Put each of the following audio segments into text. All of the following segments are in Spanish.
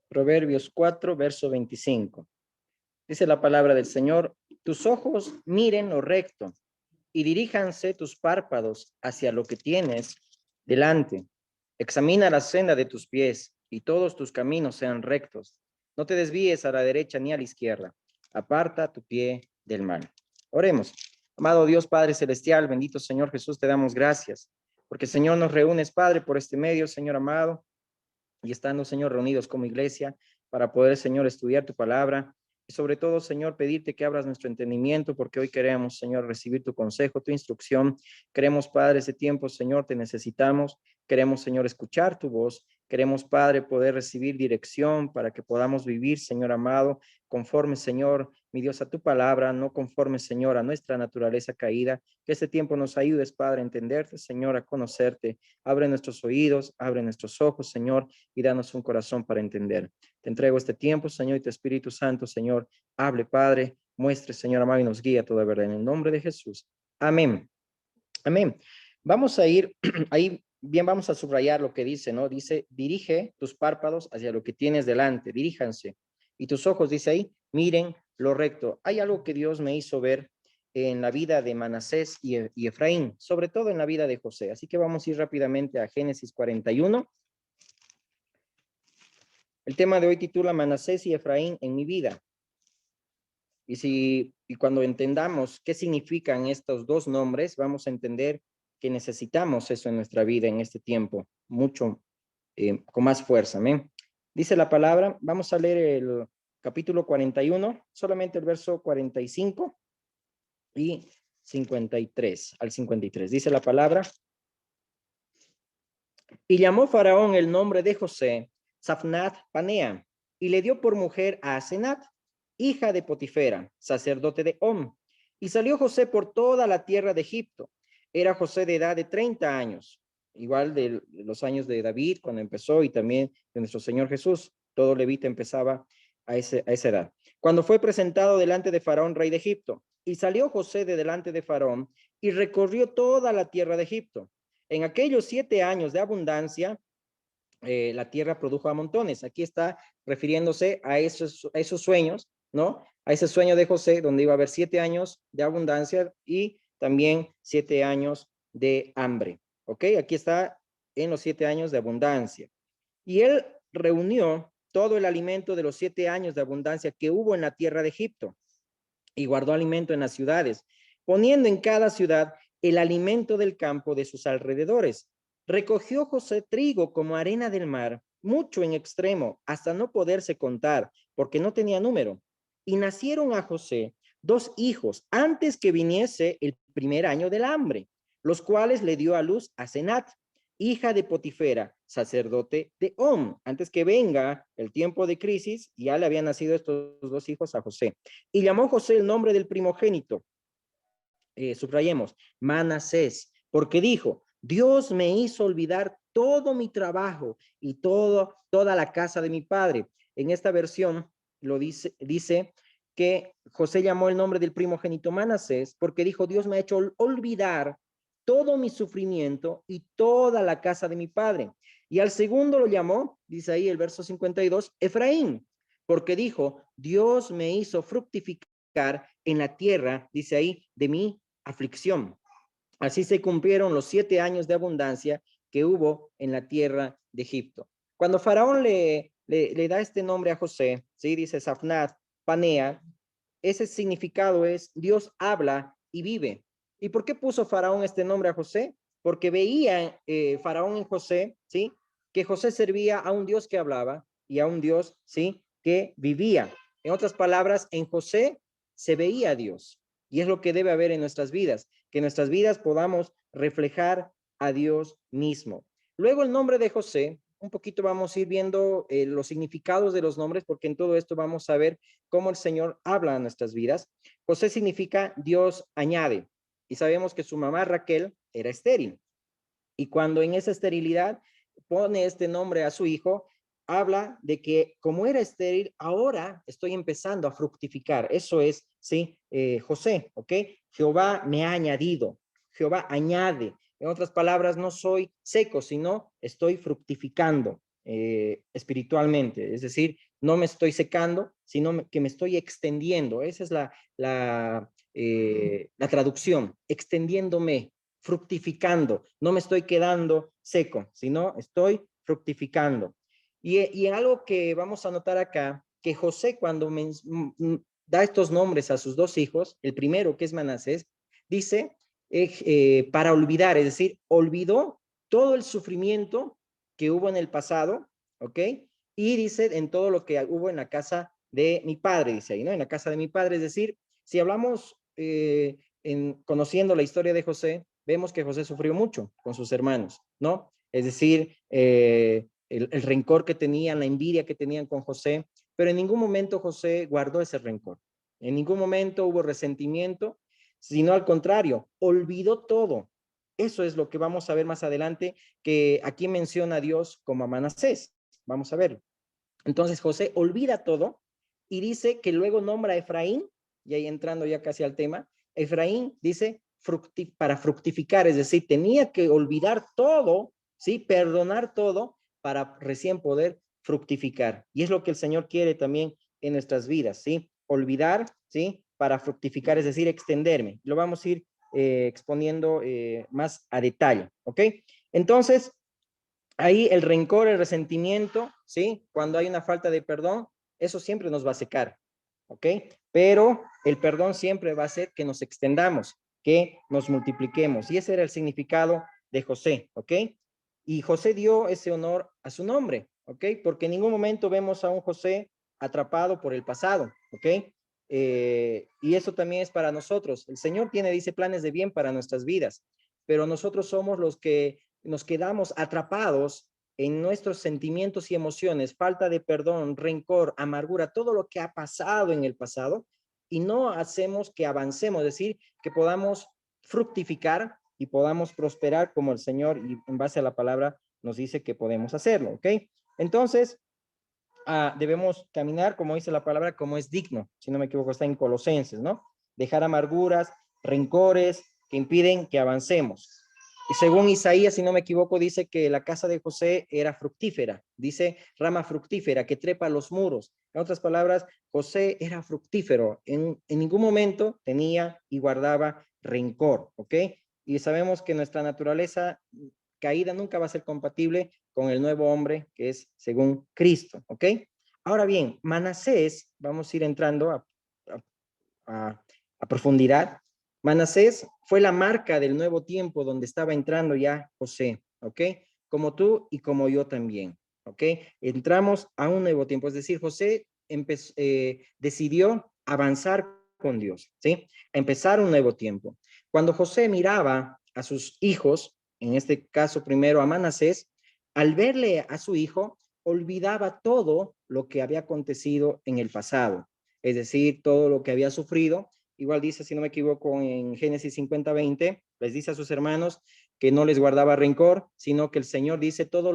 Proverbios 4, verso 25. Dice la palabra del Señor: tus ojos miren lo recto y diríjanse tus párpados hacia lo que tienes delante. Examina la senda de tus pies y todos tus caminos sean rectos. No te desvíes a la derecha ni a la izquierda. Aparta tu pie del mal. Oremos. Amado Dios Padre Celestial, bendito Señor Jesús, te damos gracias, porque Señor nos reúnes, Padre, por este medio, Señor amado, y estando, Señor, reunidos como iglesia para poder, Señor, estudiar tu palabra. Y sobre todo, Señor, pedirte que abras nuestro entendimiento, porque hoy queremos, Señor, recibir tu consejo, tu instrucción. Queremos, Padre, ese tiempo, Señor, te necesitamos. Queremos, Señor, escuchar tu voz. Queremos, Padre, poder recibir dirección para que podamos vivir, Señor amado, conforme, Señor, mi Dios, a tu palabra, no conforme, Señor, a nuestra naturaleza caída. Que este tiempo nos ayudes, Padre, a entenderte, Señor, a conocerte. Abre nuestros oídos, abre nuestros ojos, Señor, y danos un corazón para entender. Te entrego este tiempo, Señor, y tu Espíritu Santo, Señor, hable, Padre, muestre, Señor amado, y nos guía a toda verdad. En el nombre de Jesús. Amén. Amén. Vamos a ir, ahí bien, vamos a subrayar lo que dice, ¿no? Dice, dirige tus párpados hacia lo que tienes delante, diríjanse. Y tus ojos, dice ahí, miren lo recto. Hay algo que Dios me hizo ver en la vida de Manasés y Efraín, sobre todo en la vida de José. Así que vamos a ir rápidamente a Génesis 41. El tema de hoy titula Manasés y Efraín en mi vida. Y cuando entendamos qué significan estos dos nombres, vamos a entender que necesitamos eso en nuestra vida en este tiempo, mucho, con más fuerza. ¿Amén? Dice la palabra, vamos a leer el capítulo 41, solamente el verso 45 y 53 al 53. Dice la palabra: y llamó Faraón el nombre de José Safnat Panea, y le dio por mujer a Asenat, hija de Potifera, sacerdote de On. Y salió José por toda la tierra de Egipto. Era José de edad de 30 años, igual de los años de David cuando empezó, y también de nuestro Señor Jesús. Todo levita empezaba a esa edad. Cuando fue presentado delante de Faraón, rey de Egipto, y salió José de delante de Faraón y recorrió toda la tierra de Egipto. En aquellos 7 años de abundancia, la tierra produjo a montones. Aquí está refiriéndose a esos sueños, ¿no? A ese sueño de José, donde iba a haber 7 años de abundancia y también 7 años de hambre. ¿Ok? Aquí está en los 7 años de abundancia. Y él reunió todo el alimento de los 7 años de abundancia que hubo en la tierra de Egipto y guardó alimento en las ciudades, poniendo en cada ciudad el alimento del campo de sus alrededores. Recogió José trigo como arena del mar, mucho en extremo, hasta no poderse contar, porque no tenía número. Y nacieron a José 2 hijos antes que viniese el primer año del hambre, los cuales le dio a luz a Senat, hija de Potifera, sacerdote de On. Antes que venga el tiempo de crisis, ya le habían nacido estos 2 hijos a José. Y llamó José el nombre del primogénito, subrayemos, Manasés, porque dijo: Dios me hizo olvidar todo mi trabajo y toda la casa de mi padre. En esta versión lo dice que José llamó el nombre del primogénito Manasés porque dijo: Dios me ha hecho olvidar todo mi sufrimiento y toda la casa de mi padre. Y al segundo lo llamó, dice ahí el verso 52, Efraín, porque dijo: Dios me hizo fructificar en la tierra, dice ahí, de mi aflicción. Así se cumplieron los 7 años de abundancia que hubo en la tierra de Egipto. Cuando Faraón le da este nombre a José, ¿sí? Dice Safnat Panea, ese significado es Dios habla y vive. ¿Y por qué puso Faraón este nombre a José? Porque veía Faraón en José, ¿sí? Que José servía a un Dios que hablaba y a un Dios, ¿sí? Que vivía. En otras palabras, en José se veía a Dios. Y es lo que debe haber en nuestras vidas, que en nuestras vidas podamos reflejar a Dios mismo. Luego el nombre de José, un poquito vamos a ir viendo los significados de los nombres, porque en todo esto vamos a ver cómo el Señor habla a nuestras vidas. José significa Dios añade, y sabemos que su mamá Raquel era estéril, y cuando en esa esterilidad pone este nombre a su hijo, habla de que como era estéril, ahora estoy empezando a fructificar. Eso es, ¿sí? José, ¿ok? Jehová me ha añadido, Jehová añade. En otras palabras, no soy seco, sino estoy fructificando. espiritualmente, es decir, no me estoy secando, sino que me estoy extendiendo. Esa es la traducción, extendiéndome, fructificando. No me estoy quedando seco, sino estoy fructificando. Y algo que vamos a notar acá, que José cuando da estos nombres a sus dos hijos, el primero que es Manasés, dice para olvidar, es decir, olvidó todo el sufrimiento que hubo en el pasado, ¿ok? Y dice en todo lo que hubo en la casa de mi padre, dice ahí, ¿no? En la casa de mi padre, es decir, si hablamos conociendo la historia de José, vemos que José sufrió mucho con sus hermanos, ¿no? Es decir, el rencor que tenían, la envidia que tenían con José, pero en ningún momento José guardó ese rencor. En ningún momento hubo resentimiento, sino al contrario, olvidó todo. Eso es lo que vamos a ver más adelante, que aquí menciona a Dios como a Manasés. Vamos a verlo. Entonces José olvida todo y dice que luego nombra a Efraín, y ahí entrando ya casi al tema, Efraín dice para fructificar, es decir, tenía que olvidar todo, ¿sí? Perdonar todo para recién poder fructificar. Y es lo que el Señor quiere también en nuestras vidas, ¿sí? Olvidar, ¿sí? Para fructificar, es decir, extenderme. Lo vamos a ir exponiendo más a detalle, ¿ok? Entonces, ahí el rencor, el resentimiento, ¿sí? Cuando hay una falta de perdón, eso siempre nos va a secar, ¿ok? Pero el perdón siempre va a hacer que nos extendamos, que nos multipliquemos. Y ese era el significado de José, ¿ok? Y José dio ese honor a su nombre, ¿ok? Porque en ningún momento vemos a un José atrapado por el pasado, ¿ok? Y eso también es para nosotros. El Señor tiene, dice, planes de bien para nuestras vidas, pero nosotros somos los que nos quedamos atrapados en nuestros sentimientos y emociones, falta de perdón, rencor, amargura, todo lo que ha pasado en el pasado, y no hacemos que avancemos, es decir, que podamos fructificar y podamos prosperar como el Señor, y en base a la palabra, nos dice que podemos hacerlo, ¿ok? Entonces, debemos caminar, como dice la palabra, como es digno, si no me equivoco, está en Colosenses, ¿no? Dejar amarguras, rencores que impiden que avancemos. Y según Isaías, si no me equivoco, dice que la casa de José era fructífera, dice rama fructífera que trepa los muros. En otras palabras, José era fructífero, en ningún momento tenía y guardaba rencor, ¿ok? Y sabemos que nuestra naturaleza caída nunca va a ser compatible con el nuevo hombre que es según Cristo, ¿ok? Ahora bien, Manasés, vamos a ir entrando a profundidad. Manasés fue la marca del nuevo tiempo donde estaba entrando ya José, ¿ok? Como tú y como yo también, ¿ok? Entramos a un nuevo tiempo, es decir, José decidió avanzar con Dios, ¿sí? Empezar un nuevo tiempo. Cuando José miraba a sus hijos, en este caso primero a Manasés, al verle a su hijo, olvidaba todo lo que había acontecido en el pasado, es decir, todo lo que había sufrido. Igual dice, si no me equivoco, en Génesis 50:20, les dice a sus hermanos que no les guardaba rencor, sino que el Señor dice todo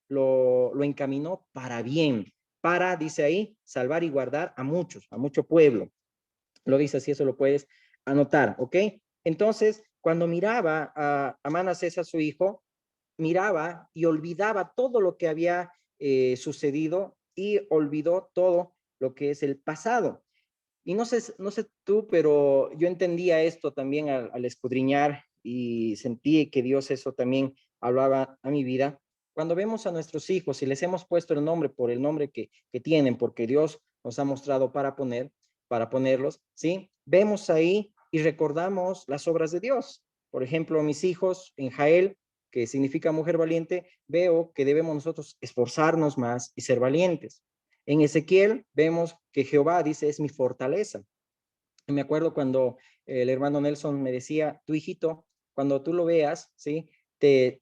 lo encaminó para bien, para, dice ahí, salvar y guardar a muchos, a mucho pueblo. Lo dice así, eso lo puedes anotar, ¿ok? Entonces, cuando miraba a Manasés, a su hijo, miraba y olvidaba todo lo que había sucedido y olvidó todo lo que es el pasado. Y no sé tú, pero yo entendía esto también al escudriñar y sentí que Dios eso también hablaba a mi vida. Cuando vemos a nuestros hijos y les hemos puesto el nombre por el nombre que tienen, porque Dios nos ha mostrado para ponerlos, ¿sí? Vemos ahí y recordamos las obras de Dios. Por ejemplo, mis hijos en Jael, que significa mujer valiente, veo que debemos nosotros esforzarnos más y ser valientes. En Ezequiel vemos que Jehová dice es mi fortaleza. Y me acuerdo cuando el hermano Nelson me decía, tu hijito, cuando tú lo veas, ¿sí? Te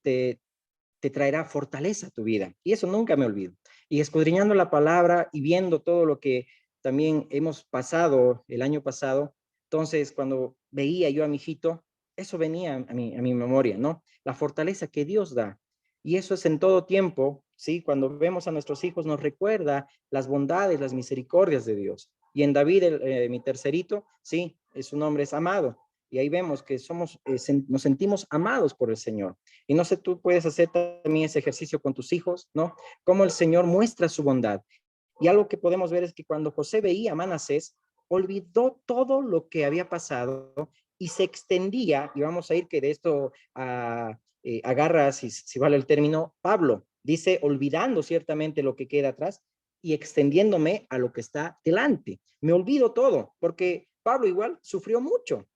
traerá fortaleza a tu vida. Y eso nunca me olvido. Y escudriñando la palabra y viendo todo lo que también hemos pasado el año pasado, entonces cuando veía yo a mi hijito, eso venía a mi memoria, ¿no? La fortaleza que Dios da. Y eso es en todo tiempo, ¿sí? Cuando vemos a nuestros hijos nos recuerda las bondades, las misericordias de Dios. Y en David, mi tercerito, sí, su nombre es amado. Y ahí vemos que nos sentimos amados por el Señor. Y no sé, tú puedes hacer también ese ejercicio con tus hijos, ¿no? Cómo el Señor muestra su bondad. Y algo que podemos ver es que cuando José veía a Manasés, olvidó todo lo que había pasado y se extendía, y vamos a ir que de esto agarra, si vale el término, Pablo, dice, olvidando ciertamente lo que queda atrás y extendiéndome a lo que está delante. Me olvido todo, porque Pablo igual sufrió mucho.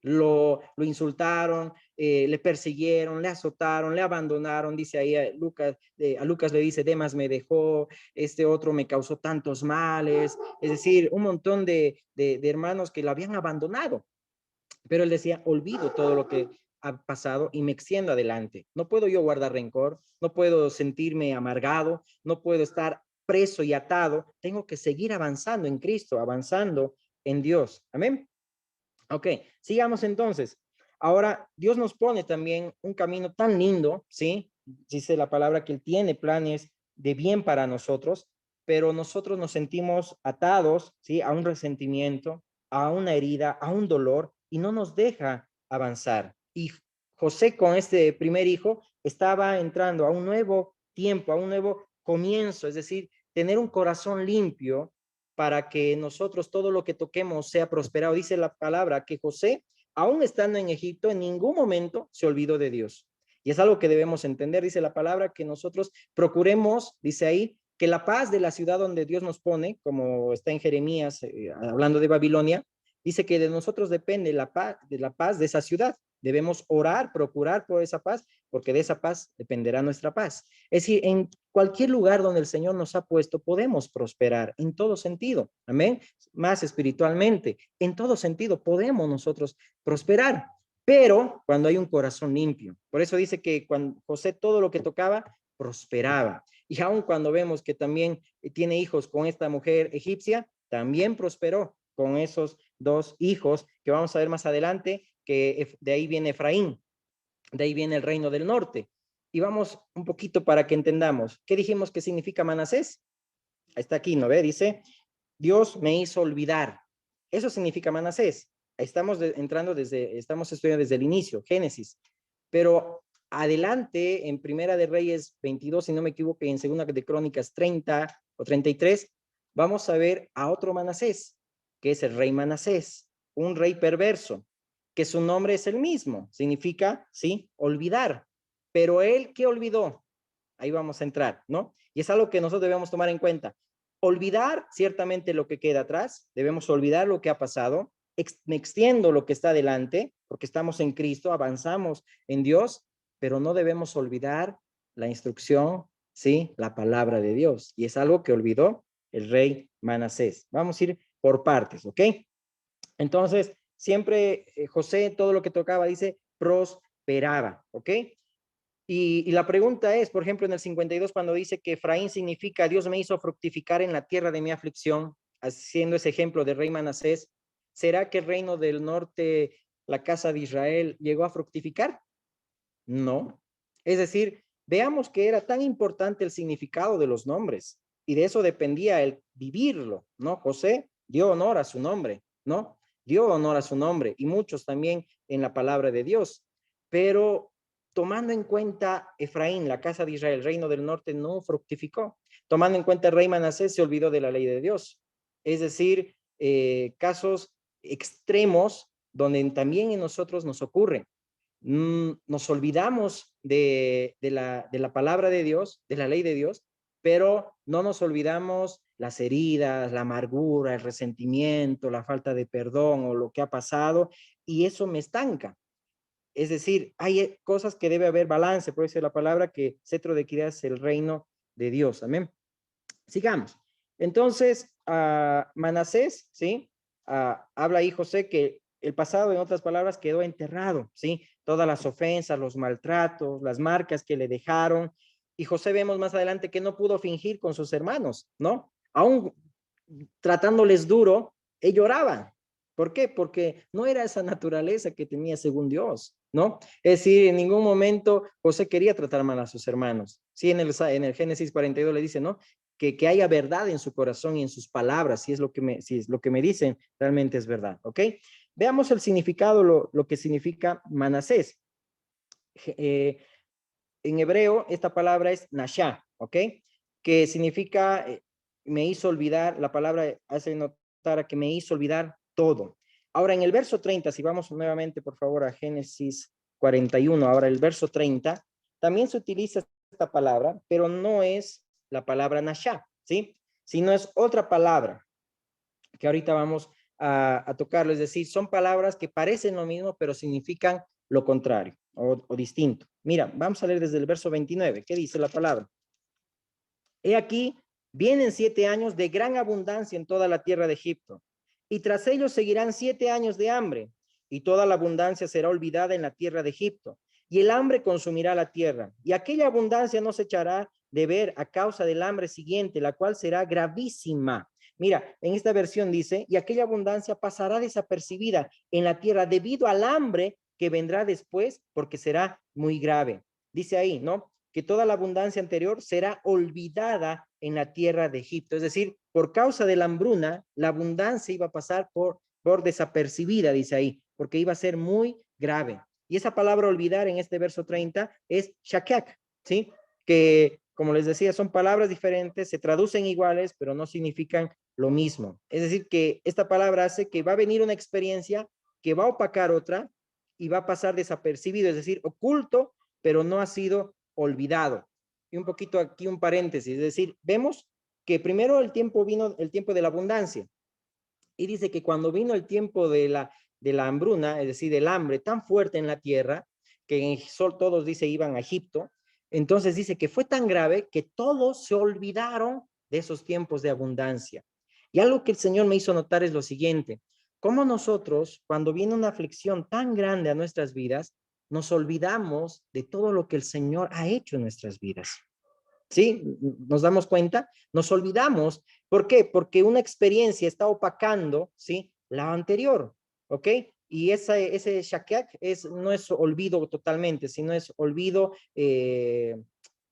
Lo insultaron, le persiguieron, le azotaron, le abandonaron, dice ahí a Lucas le dice, Demas me dejó, este otro me causó tantos males, es decir, un montón de hermanos que lo habían abandonado, pero él decía, olvido todo lo que ha pasado y me extiendo adelante. No puedo yo guardar rencor, no puedo sentirme amargado, no puedo estar preso y atado, tengo que seguir avanzando en Cristo, avanzando en Dios. Amén. Ok, sigamos entonces. Ahora, Dios nos pone también un camino tan lindo, ¿sí? Dice la palabra que Él tiene planes de bien para nosotros, pero nosotros nos sentimos atados, ¿sí? A un resentimiento, a una herida, a un dolor, y no nos deja avanzar. Y José con este primer hijo estaba entrando a un nuevo tiempo, a un nuevo comienzo, es decir, tener un corazón limpio para que nosotros todo lo que toquemos sea prosperado. Dice la palabra que José, aún estando en Egipto, en ningún momento se olvidó de Dios. Y es algo que debemos entender. Dice la palabra que nosotros procuremos, dice ahí, que la paz de la ciudad donde Dios nos pone, como está en Jeremías, hablando de Babilonia, dice que de nosotros depende la paz de esa ciudad. Debemos orar, procurar por esa paz, porque de esa paz dependerá nuestra paz. Es decir, en cualquier lugar donde el Señor nos ha puesto, podemos prosperar en todo sentido. Amén. Más espiritualmente, en todo sentido, podemos nosotros prosperar. Pero cuando hay un corazón limpio. Por eso dice que cuando José todo lo que tocaba, prosperaba. Y aun cuando vemos que también tiene hijos con esta mujer egipcia, también prosperó con esos dos hijos que vamos a ver más adelante, que de ahí viene Efraín, de ahí viene el reino del norte. Y vamos un poquito para que entendamos. ¿Qué dijimos que significa Manasés? Está aquí, ¿no ve? Dice, Dios me hizo olvidar. Eso significa Manasés. Estamos estudiando desde el inicio, Génesis. Pero adelante, en Primera de Reyes 22, si no me equivoco, y en Segunda de Crónicas 30 o 33, vamos a ver a otro Manasés, que es el rey Manasés, un rey perverso, que su nombre es el mismo, significa, sí, olvidar. Pero él, ¿qué olvidó? Ahí vamos a entrar, ¿no? Y es algo que nosotros debemos tomar en cuenta. Olvidar ciertamente lo que queda atrás, debemos olvidar lo que ha pasado, me extiendo lo que está adelante, porque estamos en Cristo, avanzamos en Dios, pero no debemos olvidar la instrucción, ¿sí? La palabra de Dios. Y es algo que olvidó el rey Manasés. Vamos a ir por partes, ¿ok? Entonces, siempre José, todo lo que tocaba, dice, prosperaba, ¿ok? Y la pregunta es, por ejemplo, en el 52, cuando dice que Efraín significa Dios me hizo fructificar en la tierra de mi aflicción, haciendo ese ejemplo de rey Manasés, ¿será que el reino del norte, la casa de Israel, llegó a fructificar? No. Es decir, veamos que era tan importante el significado de los nombres y de eso dependía el vivirlo, ¿no? José dio honor a su nombre, ¿no? Dio honor a su nombre y muchos también en la palabra de Dios. Pero tomando en cuenta Efraín, la casa de Israel, el reino del norte no fructificó. Tomando en cuenta el rey Manasés, se olvidó de la ley de Dios. Es decir, casos extremos donde también en nosotros nos ocurre. Nos olvidamos de la palabra de Dios, de la ley de Dios, pero no nos olvidamos las heridas, la amargura, el resentimiento, la falta de perdón o lo que ha pasado, y eso me estanca. Es decir, hay cosas que debe haber balance, por eso la palabra que cetro de equidad es el reino de Dios. Amén. Sigamos. Entonces, Manasés, ¿sí? Habla ahí José que el pasado, en otras palabras, quedó enterrado, ¿sí? Todas las ofensas, los maltratos, las marcas que le dejaron. Y José vemos más adelante que no pudo fingir con sus hermanos, ¿no? Aún tratándoles duro, ellos lloraban. ¿Por qué? Porque no era esa naturaleza que tenía según Dios, ¿no? Es decir, en ningún momento José quería tratar mal a sus hermanos. Sí, en el Génesis 42 le dice, ¿no? Que haya verdad en su corazón y en sus palabras, si es lo que me dicen, realmente es verdad, ¿ok? Veamos el significado, lo que significa Manasés. en hebreo esta palabra es nasha, ¿ok? Que significa, me hizo olvidar, la palabra hace notar a que me hizo olvidar todo. Ahora en el verso 30, si vamos nuevamente por favor a Génesis 41, ahora el verso 30, también se utiliza esta palabra, pero no es la palabra nasha, ¿sí? Sino es otra palabra que ahorita vamos a tocarlo, es decir, son palabras que parecen lo mismo, pero significan lo contrario o distinto. Mira, vamos a leer desde el verso 29. ¿Qué dice la palabra? He aquí, vienen 7 años de gran abundancia en toda la tierra de Egipto, y tras ellos seguirán 7 años de hambre, y toda la abundancia será olvidada en la tierra de Egipto, y el hambre consumirá la tierra, y aquella abundancia no se echará de ver a causa del hambre siguiente, la cual será gravísima. Mira, en esta versión dice, y aquella abundancia pasará desapercibida en la tierra debido al hambre que vendrá después, porque será muy grave. Dice ahí, ¿no? Que toda la abundancia anterior será olvidada en la tierra de Egipto. Es decir, por causa de la hambruna, la abundancia iba a pasar por desapercibida, dice ahí, porque iba a ser muy grave. Y esa palabra olvidar en este verso 30 es shakak, ¿sí? Que, como les decía, son palabras diferentes, se traducen iguales, pero no significan lo mismo. Es decir, que esta palabra hace que va a venir una experiencia que va a opacar otra y va a pasar desapercibido, es decir, oculto, pero no ha sido olvidado. Y un poquito aquí un paréntesis, es decir, vemos que primero el tiempo vino el tiempo de la abundancia y dice que cuando vino el tiempo de la hambruna, es decir, del hambre tan fuerte en la tierra, que en sol todos dice iban a Egipto, entonces dice que fue tan grave que todos se olvidaron de esos tiempos de abundancia. Y algo que el Señor me hizo notar es lo siguiente, cómo nosotros, cuando viene una aflicción tan grande a nuestras vidas, nos olvidamos de todo lo que el Señor ha hecho en nuestras vidas. ¿Sí? Nos damos cuenta, nos olvidamos. ¿Por qué? Porque una experiencia está opacando, ¿sí? La anterior, ¿ok? Y ese shakyak no es olvido totalmente, sino es olvido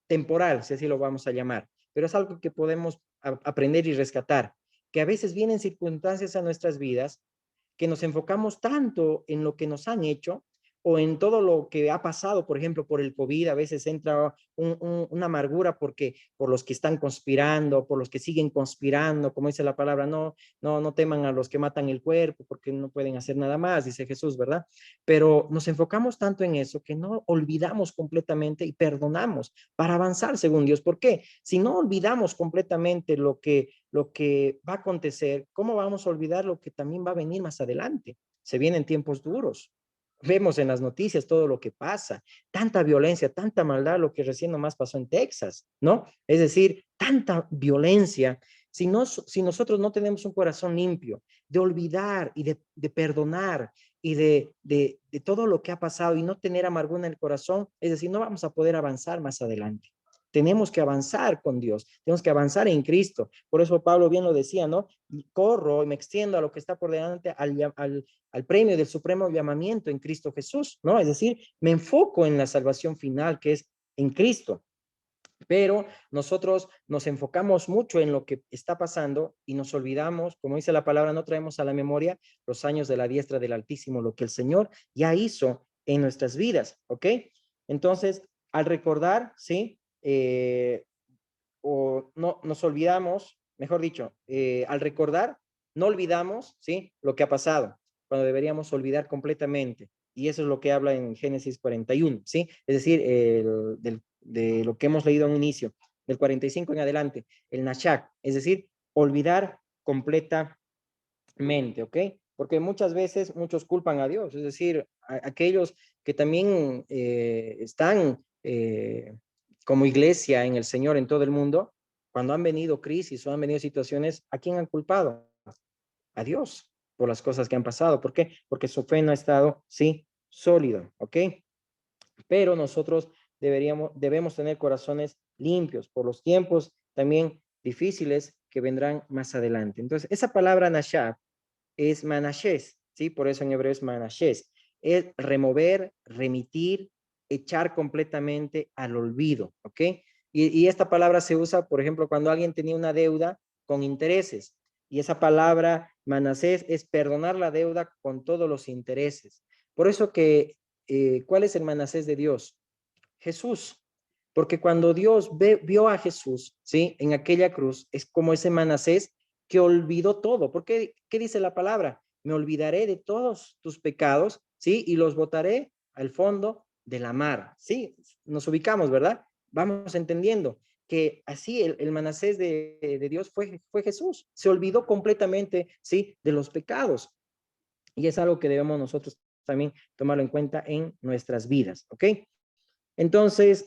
temporal, si así lo vamos a llamar. Pero es algo que podemos aprender y rescatar, que a veces vienen circunstancias a nuestras vidas que nos enfocamos tanto en lo que nos han hecho o en todo lo que ha pasado, por ejemplo, por el COVID, a veces entra una amargura porque por los que están conspirando, por los que siguen conspirando, como dice la palabra, no teman a los que matan el cuerpo porque no pueden hacer nada más, dice Jesús, ¿verdad? Pero nos enfocamos tanto en eso que no olvidamos completamente y perdonamos para avanzar según Dios. ¿Por qué? Si no olvidamos completamente lo que va a acontecer, ¿cómo vamos a olvidar lo que también va a venir más adelante? Se vienen tiempos duros. Vemos en las noticias todo lo que pasa, tanta violencia, tanta maldad, lo que recién nomás pasó en Texas, ¿no? Es decir, tanta violencia. Si nosotros no tenemos un corazón limpio de olvidar y de perdonar y de todo lo que ha pasado y no tener amargura en el corazón, es decir, no vamos a poder avanzar más adelante. Tenemos que avanzar con Dios, tenemos que avanzar en Cristo. Por eso Pablo bien lo decía, ¿no? Corro y me extiendo a lo que está por delante, al premio del supremo llamamiento en Cristo Jesús, ¿no? Es decir, me enfoco en la salvación final que es en Cristo. Pero nosotros nos enfocamos mucho en lo que está pasando y nos olvidamos, como dice la palabra, no traemos a la memoria los años de la diestra del Altísimo, lo que el Señor ya hizo en nuestras vidas, ¿ok? Entonces, al recordar, ¿sí? O no nos olvidamos, mejor dicho, al recordar, no olvidamos, ¿sí? Lo que ha pasado, cuando deberíamos olvidar completamente. Y eso es lo que habla en Génesis 41, ¿sí? Es decir, de lo que hemos leído en un inicio, del 45 en adelante, el Nashak, es decir, olvidar completamente, ¿ok? Porque muchas veces muchos culpan a Dios, es decir, aquellos que también están como iglesia en el Señor en todo el mundo, cuando han venido crisis o han venido situaciones, ¿a quién han culpado? A Dios por las cosas que han pasado. ¿Por qué? Porque su fe no ha estado, sí, sólido, ¿ok? Pero nosotros debemos tener corazones limpios por los tiempos también difíciles que vendrán más adelante. Entonces, esa palabra Nashab es manashes, ¿sí? Por eso en hebreo es manashes. Es remover, remitir, echar completamente al olvido, ¿ok? Y esta palabra se usa, por ejemplo, cuando alguien tenía una deuda con intereses. Y esa palabra manasés es perdonar la deuda con todos los intereses. Por eso que, ¿cuál es el manasés de Dios? Jesús. Porque cuando Dios vio a Jesús, ¿sí? En aquella cruz, es como ese Manasés que olvidó todo. Porque, ¿qué dice la palabra? Me olvidaré de todos tus pecados, ¿sí? Y los botaré al fondo de la mar, ¿sí? Nos ubicamos, ¿verdad? Vamos entendiendo que así el Manasés de Dios fue Jesús. Se olvidó completamente, ¿sí? De los pecados. Y es algo que debemos nosotros también tomarlo en cuenta en nuestras vidas, ¿ok? Entonces,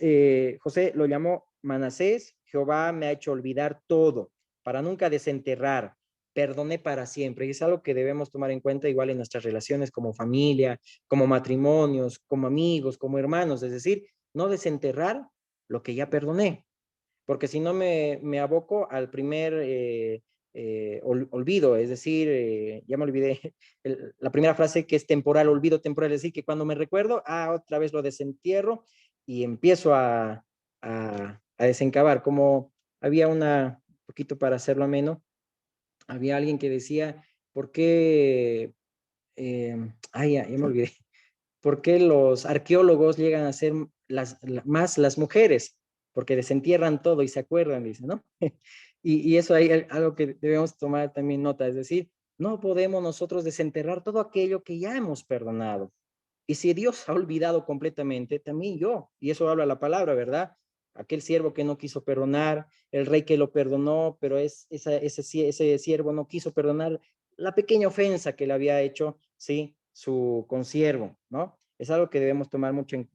José lo llamó Manasés, Jehová me ha hecho olvidar todo, para nunca desenterrar, perdoné para siempre. Y es algo que debemos tomar en cuenta igual en nuestras relaciones como familia, como matrimonios, como amigos, como hermanos, es decir, no desenterrar lo que ya perdoné, porque si no me aboco al primer olvido, es decir, ya me olvidé la primera frase que es temporal, olvido temporal, es decir, que cuando me recuerdo, otra vez lo desentierro y empiezo a desencavar, como había un poquito para hacerlo ameno, había alguien que decía, ¿por qué? Ya me olvidé. ¿Por qué los arqueólogos llegan a ser más las mujeres? Porque desentierran todo y se acuerdan, dice, ¿no? Y eso hay algo que debemos tomar también nota, es decir, no podemos nosotros desenterrar todo aquello que ya hemos perdonado. Y si Dios ha olvidado completamente, también yo, y eso habla la palabra, ¿verdad? Aquel siervo que no quiso perdonar, el rey que lo perdonó, pero ese siervo no quiso perdonar la pequeña ofensa que le había hecho, ¿sí? Su consiervo, ¿no? Es algo que debemos tomar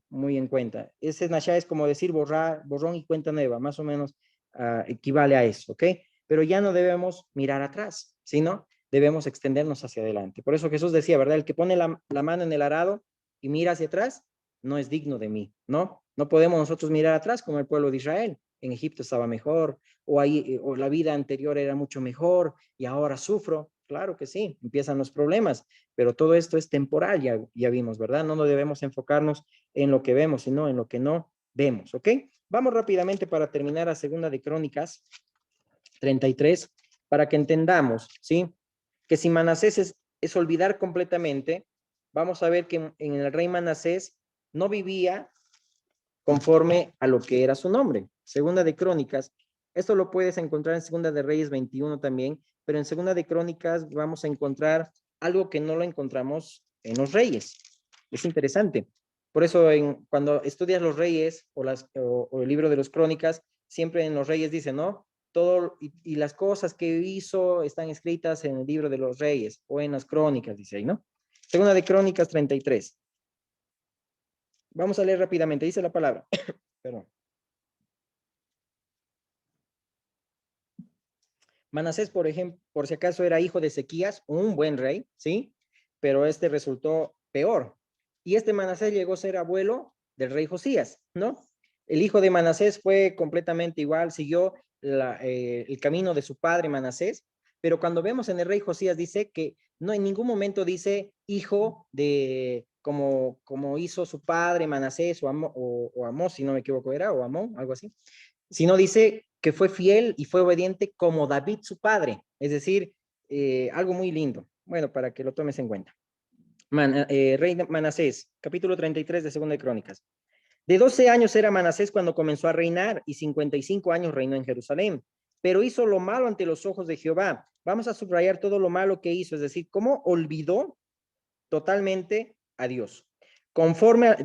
muy en cuenta. Ese Nashá es como decir borrón y cuenta nueva, más o menos equivale a eso, ¿ok? Pero ya no debemos mirar atrás, sino debemos extendernos hacia adelante. Por eso Jesús decía, ¿verdad? El que pone la mano en el arado y mira hacia atrás, no es digno de mí, ¿no? No podemos nosotros mirar atrás como el pueblo de Israel. En Egipto estaba mejor, o la vida anterior era mucho mejor y ahora sufro. Claro que sí, empiezan los problemas, pero todo esto es temporal, ya vimos, ¿verdad? No debemos enfocarnos en lo que vemos, sino en lo que no vemos, ¿ok? Vamos rápidamente para terminar a Segunda de Crónicas 33, para que entendamos, ¿sí? Que si Manasés es olvidar completamente, vamos a ver que en el rey Manasés no vivía conforme a lo que era su nombre. Segunda de Crónicas, esto lo puedes encontrar en Segunda de Reyes 21 también, pero en Segunda de Crónicas vamos a encontrar algo que no lo encontramos en los reyes. Es interesante. Por eso cuando estudias los reyes o el libro de los crónicas, siempre en los reyes dice, ¿no? Todo y las cosas que hizo están escritas en el libro de los reyes o en las crónicas, dice ahí, ¿no? Segunda de Crónicas 33. Vamos a leer rápidamente, dice la palabra. Perdón. Manasés, por ejemplo, por si acaso era hijo de Ezequías, un buen rey, ¿sí? Pero este resultó peor. Y este Manasés llegó a ser abuelo del rey Josías, ¿no? El hijo de Manasés fue completamente igual, siguió el camino de su padre Manasés, pero cuando vemos en el rey Josías dice que no en ningún momento dice hijo de como hizo su padre Manasés o Amós, si no me equivoco, era, o Amón, algo así, sino dice que fue fiel y fue obediente como David su padre, es decir, algo muy lindo. Bueno, para que lo tomes en cuenta. Rey Manasés, capítulo 33 de Segunda de Crónicas. De 12 años era Manasés cuando comenzó a reinar y 55 años reinó en Jerusalén, pero hizo lo malo ante los ojos de Jehová. Vamos a subrayar todo lo malo que hizo, es decir, cómo olvidó totalmente a Dios.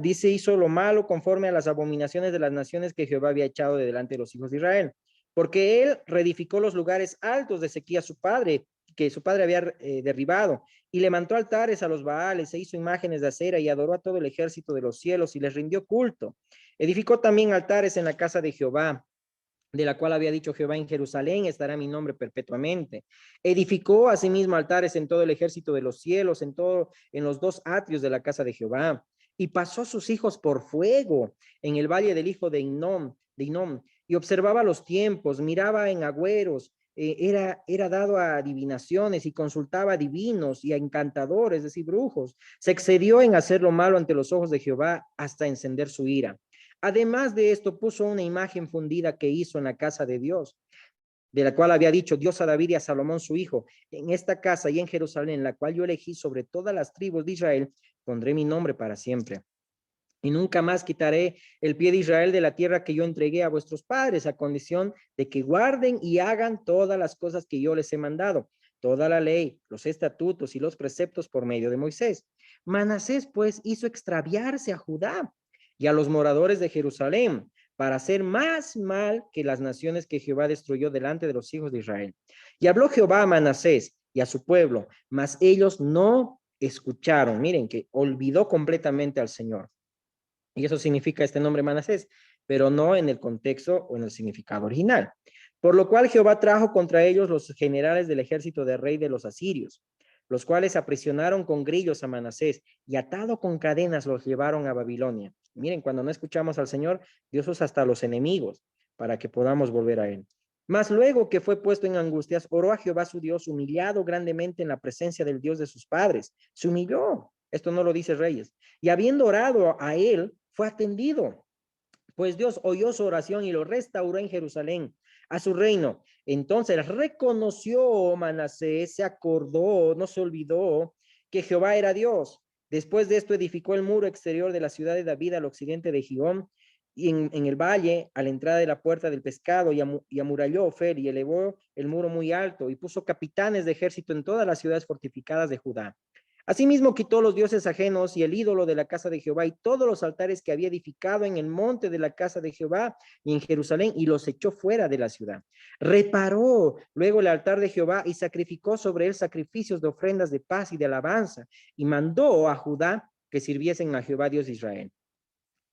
Dice, hizo lo malo conforme a las abominaciones de las naciones que Jehová había echado de delante de los hijos de Israel. Porque él reedificó los lugares altos de Ezequías su padre, que su padre había derribado, y levantó altares a los Baales, e hizo imágenes de acera, y adoró a todo el ejército de los cielos, y les rindió culto. Edificó también altares en la casa de Jehová, de la cual había dicho Jehová, en Jerusalén estará mi nombre perpetuamente. Edificó asimismo altares en todo el ejército de los cielos, en los dos atrios de la casa de Jehová, y pasó sus hijos por fuego en el valle del hijo de Inom, y observaba los tiempos, miraba en agüeros, era dado a adivinaciones y consultaba a divinos y a encantadores, es decir, brujos. Se excedió en hacer lo malo ante los ojos de Jehová hasta encender su ira. Además de esto, puso una imagen fundida que hizo en la casa de Dios, de la cual había dicho Dios a David y a Salomón su hijo, en esta casa y en Jerusalén, la cual yo elegí sobre todas las tribus de Israel, pondré mi nombre para siempre. y nunca más quitaré el pie de Israel de la tierra que yo entregué a vuestros padres, a condición de que guarden y hagan todas las cosas que yo les he mandado, toda la ley, los estatutos y los preceptos por medio de Moisés. Manasés, pues, hizo extraviarse a Judá y a los moradores de Jerusalén para hacer más mal que las naciones que Jehová destruyó delante de los hijos de Israel. Y habló Jehová a Manasés y a su pueblo, mas ellos no escucharon. Miren que olvidó completamente al Señor. Y eso significa este nombre Manasés, pero no en el contexto o en el significado original. Por lo cual Jehová trajo contra ellos los generales del ejército del rey de los asirios, los cuales aprisionaron con grillos a Manasés y atado con cadenas los llevaron a Babilonia. Miren, cuando no escuchamos al Señor, Dios usa hasta los enemigos para que podamos volver a Él. Mas luego que fue puesto en angustias, oró a Jehová su Dios, humillado grandemente en la presencia del Dios de sus padres. Se humilló. Esto no lo dice Reyes. Y habiendo orado a él, fue atendido. Pues Dios oyó su oración y lo restauró en Jerusalén a su reino. Entonces reconoció Manasés, se acordó, no se olvidó que Jehová era Dios. Después de esto edificó el muro exterior de la ciudad de David al occidente de Gihón y en el valle a la entrada de la puerta del pescado y amuralló Ofer y elevó el muro muy alto y puso capitanes de ejército en todas las ciudades fortificadas de Judá. Asimismo quitó los dioses ajenos y el ídolo de la casa de Jehová y todos los altares que había edificado en el monte de la casa de Jehová y en Jerusalén y los echó fuera de la ciudad. Reparó luego el altar de Jehová y sacrificó sobre él sacrificios de ofrendas de paz y de alabanza y mandó a Judá que sirviesen a Jehová Dios de Israel.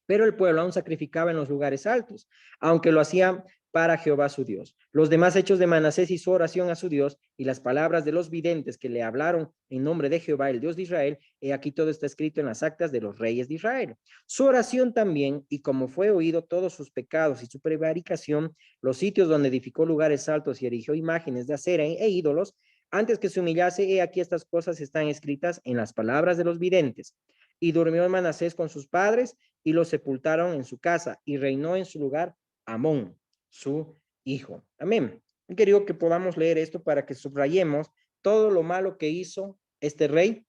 Pero el pueblo aún sacrificaba en los lugares altos, aunque lo hacía para Jehová su Dios. Los demás hechos de Manasés y su oración a su Dios y las palabras de los videntes que le hablaron en nombre de Jehová, el Dios de Israel, he aquí todo está escrito en las actas de los reyes de Israel. Su oración también, y como fue oído todos sus pecados y su prevaricación, los sitios donde edificó lugares altos y erigió imágenes de acera e ídolos, antes que se humillase, he aquí estas cosas están escritas en las palabras de los videntes. Y durmió Manasés con sus padres y lo sepultaron en su casa y reinó en su lugar Amón, su hijo. Amén. Querido que podamos leer esto para que subrayemos todo lo malo que hizo este rey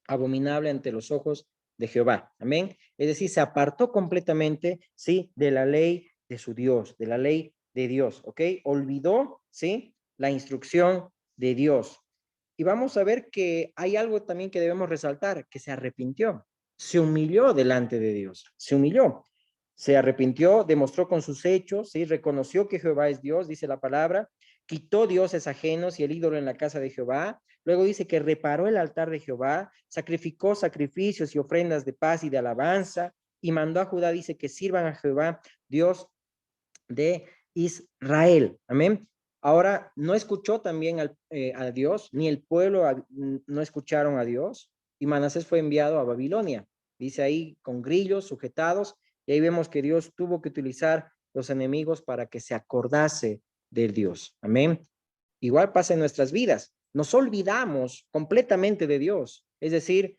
abominable ante los ojos de Jehová. Amén. Es decir, se apartó completamente, sí, de la ley de su Dios, de la ley de Dios, ¿ok? Olvidó, sí, la instrucción de Dios. Y vamos a ver que hay algo también que debemos resaltar, que se arrepintió, se humilló delante de Dios, se humilló, se arrepintió, demostró con sus hechos, ¿sí? Reconoció que Jehová es Dios, dice la palabra, quitó dioses ajenos y el ídolo en la casa de Jehová. Luego dice que reparó el altar de Jehová, sacrificó sacrificios y ofrendas de paz y de alabanza, y mandó a Judá, dice, que sirvan a Jehová, Dios de Israel. Amén. Ahora, no escuchó también a Dios, ni el pueblo no escucharon a Dios, y Manasés fue enviado a Babilonia. Dice ahí, con grillos sujetados, y ahí vemos que Dios tuvo que utilizar los enemigos para que se acordase del Dios. Amén. Igual pasa en nuestras vidas. Nos olvidamos completamente de Dios. Es decir,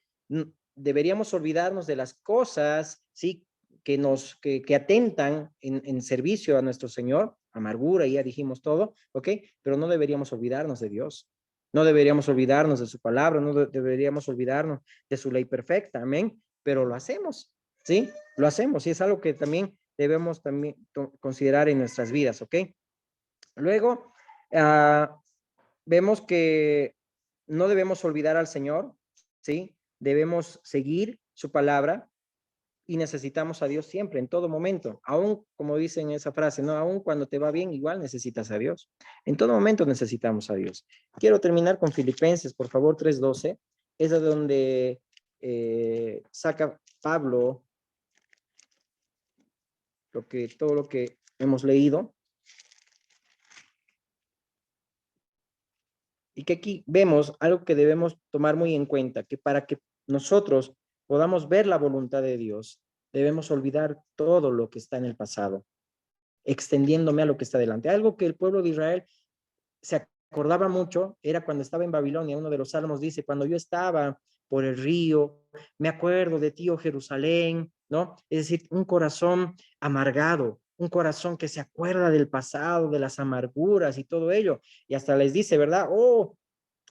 deberíamos olvidarnos de las cosas, ¿sí? Que atentan en servicio a nuestro Señor, amargura, ya dijimos todo, ¿ok? Pero no deberíamos olvidarnos de Dios. No deberíamos olvidarnos de su palabra, no deberíamos olvidarnos de su ley perfecta, amén. Pero lo hacemos, ¿sí? Lo hacemos y es algo que también debemos también considerar en nuestras vidas, ¿ok? Luego, vemos que no debemos olvidar al Señor, ¿sí? Debemos seguir su palabra y necesitamos a Dios siempre, en todo momento. Aún, como dicen esa frase, ¿no? Aún cuando te va bien, igual necesitas a Dios. En todo momento necesitamos a Dios. Quiero terminar con Filipenses, por favor, 3:12. Es de donde saca Pablo todo lo que hemos leído. Y que aquí vemos algo que debemos tomar muy en cuenta, que para que nosotros podamos ver la voluntad de Dios, debemos olvidar todo lo que está en el pasado, extendiéndome a lo que está delante. Algo que el pueblo de Israel se acordaba mucho era cuando estaba en Babilonia. Uno de los salmos dice, cuando yo estaba por el río, me acuerdo de ti, oh Jerusalén, ¿no? Es decir, un corazón amargado, un corazón que se acuerda del pasado, de las amarguras y todo ello. Y hasta les dice, ¿verdad? Oh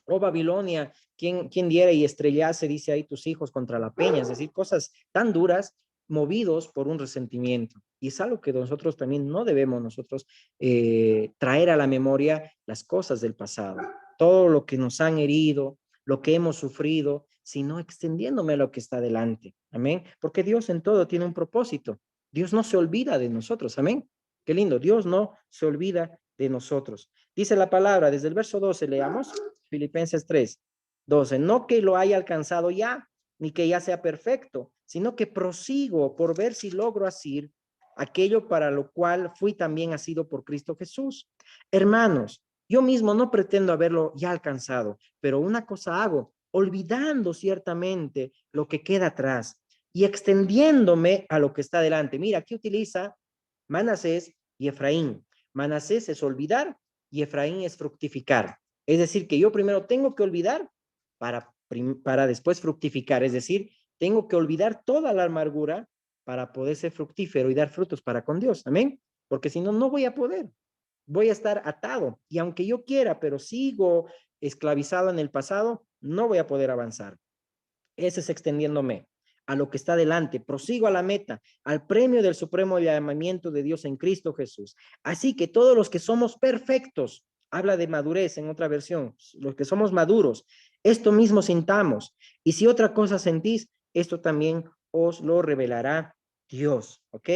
Babilonia, ¿quién diera y estrellase, dice ahí, tus hijos contra la peña? Es decir, cosas tan duras movidos por un resentimiento. Y es algo que nosotros también no debemos nosotros traer a la memoria las cosas del pasado, todo lo que nos han herido, lo que hemos sufrido, sino extendiéndome a lo que está delante. Amén. Porque Dios en todo tiene un propósito. Dios no se olvida de nosotros. Amén. Qué lindo. Dios no se olvida de nosotros. Dice la palabra, desde el verso 12, leamos, Filipenses 3, 12, no que lo haya alcanzado ya, ni que ya sea perfecto, sino que prosigo por ver si logro asir aquello para lo cual fui también asido por Cristo Jesús. Hermanos, yo mismo no pretendo haberlo ya alcanzado, pero una cosa hago, olvidando ciertamente lo que queda atrás y extendiéndome a lo que está delante. Mira, aquí utiliza Manasés y Efraín. Manasés es olvidar y Efraín es fructificar. Es decir, que yo primero tengo que olvidar para después fructificar. Es decir, tengo que olvidar toda la amargura para poder ser fructífero y dar frutos para con Dios. Amén. Porque si no, no voy a poder. Voy a estar atado. Y aunque yo quiera, pero sigo esclavizado en el pasado, no voy a poder avanzar. Ese es extendiéndome a lo que está delante, prosigo a la meta, al premio del supremo llamamiento de Dios en Cristo Jesús. Así que todos los que somos perfectos, habla de madurez en otra versión, los que somos maduros, esto mismo sintamos. Y si otra cosa sentís, esto también os lo revelará Dios, ¿ok?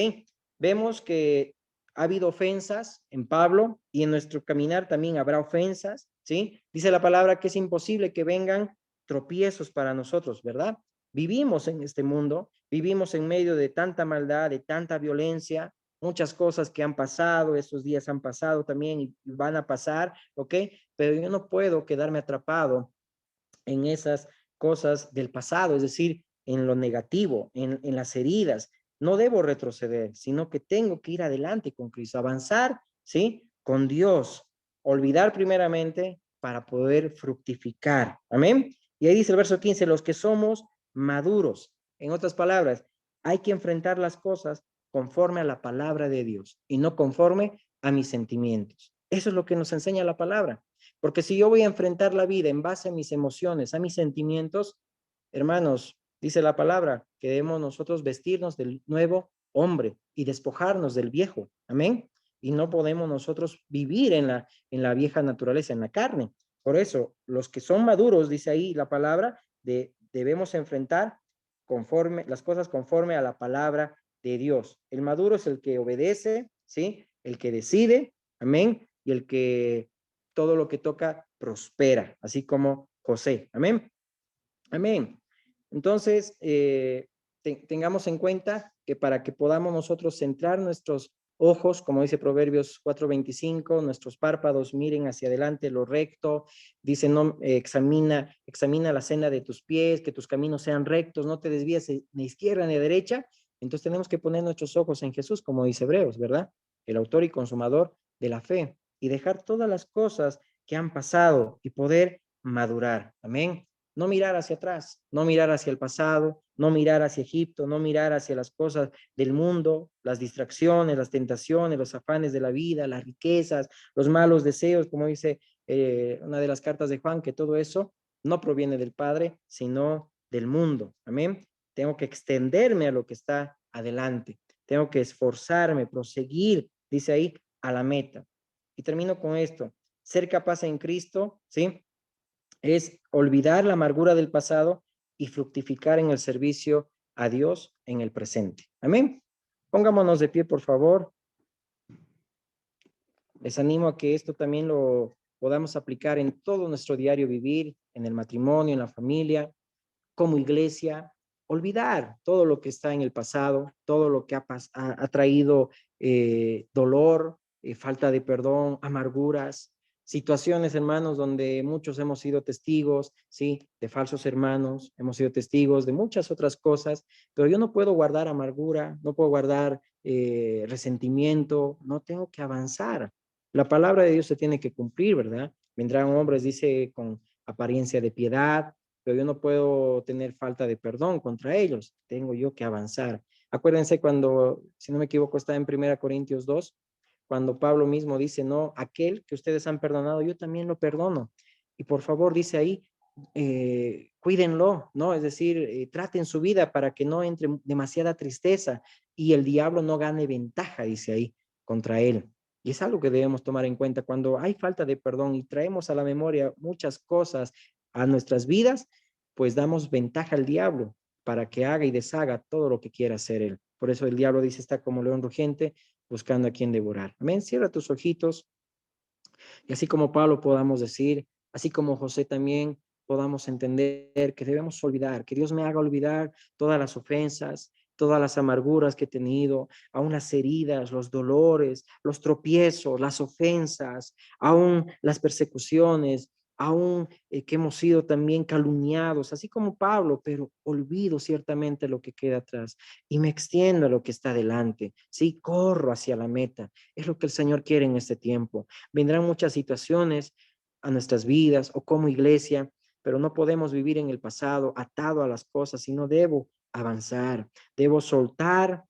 Vemos que ha habido ofensas en Pablo y en nuestro caminar también habrá ofensas, ¿sí? Dice la palabra que es imposible que vengan tropiezos para nosotros, ¿verdad? Vivimos en este mundo, vivimos en medio de tanta maldad, de tanta violencia, muchas cosas que han pasado, estos días han pasado también y van a pasar, ¿ok? Pero yo no puedo quedarme atrapado en esas cosas del pasado, es decir, en lo negativo, en las heridas. No debo retroceder, sino que tengo que ir adelante con Cristo, avanzar, ¿sí? Con Dios, olvidar primeramente para poder fructificar. Amén. Y ahí dice el verso 15, los que somos maduros. En otras palabras, hay que enfrentar las cosas conforme a la palabra de Dios y no conforme a mis sentimientos. Eso es lo que nos enseña la palabra. Porque si yo voy a enfrentar la vida en base a mis emociones, a mis sentimientos, hermanos, dice la palabra, que debemos nosotros vestirnos del nuevo hombre y despojarnos del viejo. Amén. Y no podemos nosotros vivir en la vieja naturaleza, en la carne. Por eso, los que son maduros, dice ahí la palabra, debemos enfrentar las cosas conforme a la palabra de Dios. El maduro es el que obedece, ¿sí? El que decide, amén, y el que todo lo que toca prospera, así como José, amén, amén. Entonces, tengamos en cuenta que para que podamos nosotros centrar nuestros ojos, como dice Proverbios 4:25, nuestros párpados miren hacia adelante lo recto, dice, no, examina la senda de tus pies, que tus caminos sean rectos, no te desvíes ni izquierda ni derecha. Entonces tenemos que poner nuestros ojos en Jesús, como dice Hebreos, ¿verdad? El autor y consumador de la fe, y dejar todas las cosas que han pasado y poder madurar. Amén. No mirar hacia atrás, no mirar hacia el pasado, no mirar hacia Egipto, no mirar hacia las cosas del mundo, las distracciones, las tentaciones, los afanes de la vida, las riquezas, los malos deseos, como dice una de las cartas de Juan, que todo eso no proviene del Padre, sino del mundo. Amén. Tengo que extenderme a lo que está adelante. Tengo que esforzarme, proseguir, dice ahí, a la meta. Y termino con esto. Ser capaz en Cristo, ¿sí? Es olvidar la amargura del pasado y fructificar en el servicio a Dios en el presente. Amén. Pongámonos de pie, por favor. Les animo a que esto también lo podamos aplicar en todo nuestro diario vivir, en el matrimonio, en la familia, como iglesia. Olvidar todo lo que está en el pasado, todo lo que ha traído dolor, falta de perdón, amarguras, situaciones, hermanos, donde muchos hemos sido testigos, sí, de falsos hermanos, hemos sido testigos de muchas otras cosas, pero yo no puedo guardar amargura, no puedo guardar resentimiento, no tengo que avanzar. La palabra de Dios se tiene que cumplir, ¿verdad? Vendrán hombres, dice, con apariencia de piedad, pero yo no puedo tener falta de perdón contra ellos, tengo yo que avanzar. Acuérdense cuando, si no me equivoco, está en 1 Corintios 2, cuando Pablo mismo dice, no, aquel que ustedes han perdonado, yo también lo perdono. Y por favor, dice ahí, cuídenlo, ¿no? Es decir, traten su vida para que no entre demasiada tristeza y el diablo no gane ventaja, dice ahí, contra él. Y es algo que debemos tomar en cuenta cuando hay falta de perdón y traemos a la memoria muchas cosas a nuestras vidas, pues damos ventaja al diablo para que haga y deshaga todo lo que quiera hacer él. Por eso el diablo dice, está como león rugiente buscando a quien devorar. Amén. Cierra tus ojitos y así como Pablo podamos decir, así como José también podamos entender que debemos olvidar, que Dios me haga olvidar todas las ofensas, todas las amarguras que he tenido, aún las heridas, los dolores, los tropiezos, las ofensas, aún las persecuciones, aún que hemos sido también calumniados, así como Pablo, pero olvido ciertamente lo que queda atrás y me extiendo a lo que está delante. Sí, corro hacia la meta. Es lo que el Señor quiere en este tiempo. Vendrán muchas situaciones a nuestras vidas o como iglesia, pero no podemos vivir en el pasado atado a las cosas, sino debo avanzar, debo soltar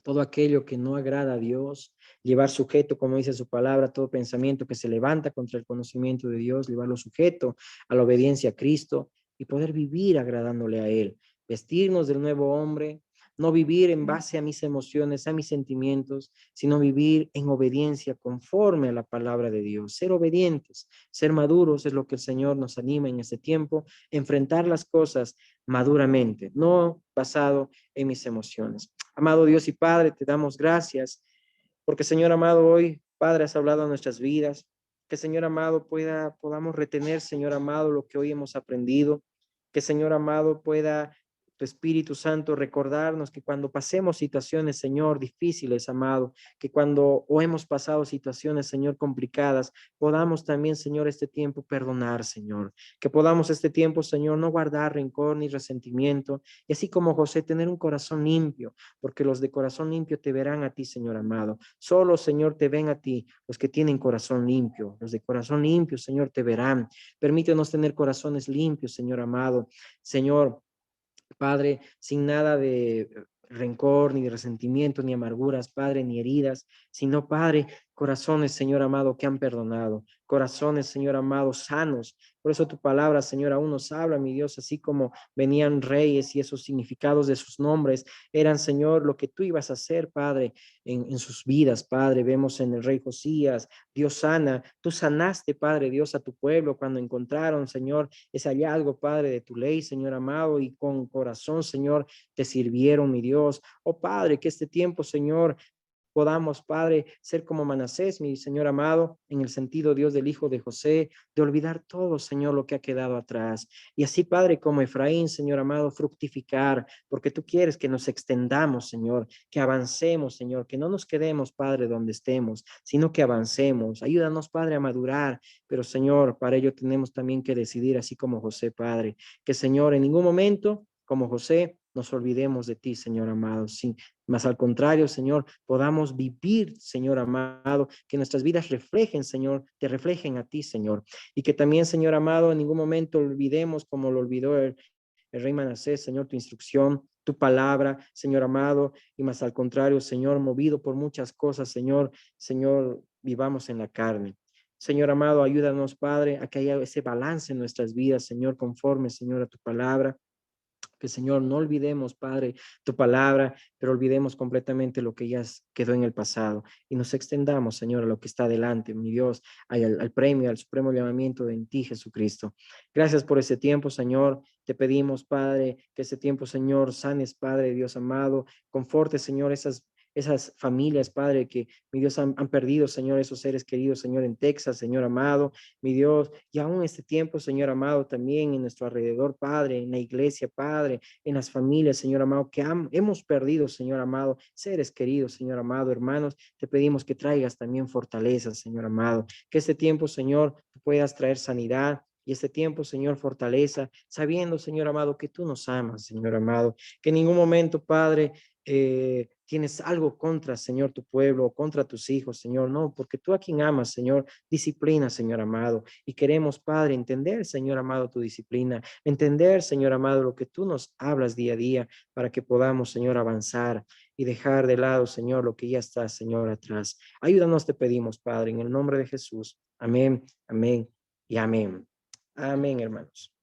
todo aquello que no agrada a Dios, llevar sujeto, como dice su palabra, todo pensamiento que se levanta contra el conocimiento de Dios, llevarlo sujeto a la obediencia a Cristo y poder vivir agradándole a Él, vestirnos del nuevo hombre, no vivir en base a mis emociones, a mis sentimientos, sino vivir en obediencia conforme a la palabra de Dios, ser obedientes, ser maduros es lo que el Señor nos anima en este tiempo, enfrentar las cosas maduramente, no basado en mis emociones. Amado Dios y Padre, te damos gracias porque, Señor amado, hoy, Padre, has hablado a nuestras vidas. Que, Señor amado, podamos retener, Señor amado, lo que hoy hemos aprendido. Que, Señor amado, pueda tu Espíritu Santo recordarnos que cuando pasemos situaciones, Señor, difíciles, amado, que cuando o hemos pasado situaciones, Señor, complicadas, podamos también, Señor, este tiempo perdonar, Señor. Que podamos este tiempo, Señor, no guardar rencor ni resentimiento. Y así como José, tener un corazón limpio, porque los de corazón limpio te verán a ti, Señor amado. Solo, Señor, te ven a ti los que tienen corazón limpio. Los de corazón limpio, Señor, te verán. Permítenos tener corazones limpios, Señor amado. Señor, Padre, sin nada de rencor, ni de resentimiento, ni amarguras, Padre, ni heridas, sino, Padre, corazones, Señor amado, que han perdonado, corazones, Señor amado, sanos. Por eso tu palabra, Señor, aún nos habla, mi Dios, así como venían reyes y esos significados de sus nombres eran, Señor, lo que tú ibas a hacer, Padre, en sus vidas, Padre. Vemos en el rey Josías, Dios sana, tú sanaste, Padre Dios, a tu pueblo cuando encontraron, Señor, ese hallazgo, Padre, de tu ley, Señor amado, y con corazón, Señor, te sirvieron, mi Dios. Oh, Padre, que este tiempo, Señor, podamos, Padre, ser como Manasés, mi Señor amado, en el sentido, Dios, del hijo de José, de olvidar todo, Señor, lo que ha quedado atrás. Y así, Padre, como Efraín, Señor amado, fructificar, porque tú quieres que nos extendamos, Señor, que avancemos, Señor, que no nos quedemos, Padre, donde estemos, sino que avancemos. Ayúdanos, Padre, a madurar, pero, Señor, para ello tenemos también que decidir, así como José, Padre, que, Señor, en ningún momento, como José, nos olvidemos de ti, Señor amado, sí, más al contrario, Señor, podamos vivir, Señor amado, que nuestras vidas reflejen, Señor, te reflejen a ti, Señor. Y que también, Señor amado, en ningún momento olvidemos como lo olvidó el rey Manasés, Señor, tu instrucción, tu palabra, Señor amado, y más al contrario, Señor, movido por muchas cosas, Señor, Señor, vivamos en la carne. Señor amado, ayúdanos, Padre, a que haya ese balance en nuestras vidas, Señor, conforme, Señor, a tu palabra. Que, Señor, no olvidemos, Padre, tu palabra, pero olvidemos completamente lo que ya quedó en el pasado y nos extendamos, Señor, a lo que está delante, mi Dios, al premio, al supremo llamamiento de en ti, Jesucristo. Gracias por ese tiempo, Señor. Te pedimos, Padre, que ese tiempo, Señor, sanes, Padre, Dios amado, conforte, Señor, esas familias, Padre, que, mi Dios, han perdido, Señor, esos seres queridos, Señor, en Texas, Señor amado, mi Dios, y aún este tiempo, Señor amado, también en nuestro alrededor, Padre, en la iglesia, Padre, en las familias, Señor amado, que hemos perdido, Señor amado, seres queridos, Señor amado, hermanos, te pedimos que traigas también fortaleza, Señor amado, que este tiempo, Señor, tú puedas traer sanidad. Y este tiempo, Señor, fortaleza, sabiendo, Señor amado, que tú nos amas, Señor amado, que en ningún momento, Padre, tienes algo contra, Señor, tu pueblo, contra tus hijos, Señor, no, porque tú a quien amas, Señor, disciplina, Señor amado, y queremos, Padre, entender, Señor amado, tu disciplina, entender, Señor amado, lo que tú nos hablas día a día, para que podamos, Señor, avanzar y dejar de lado, Señor, lo que ya está, Señor, atrás. Ayúdanos, te pedimos, Padre, en el nombre de Jesús. Amén, amén y amén. Amén, hermanos.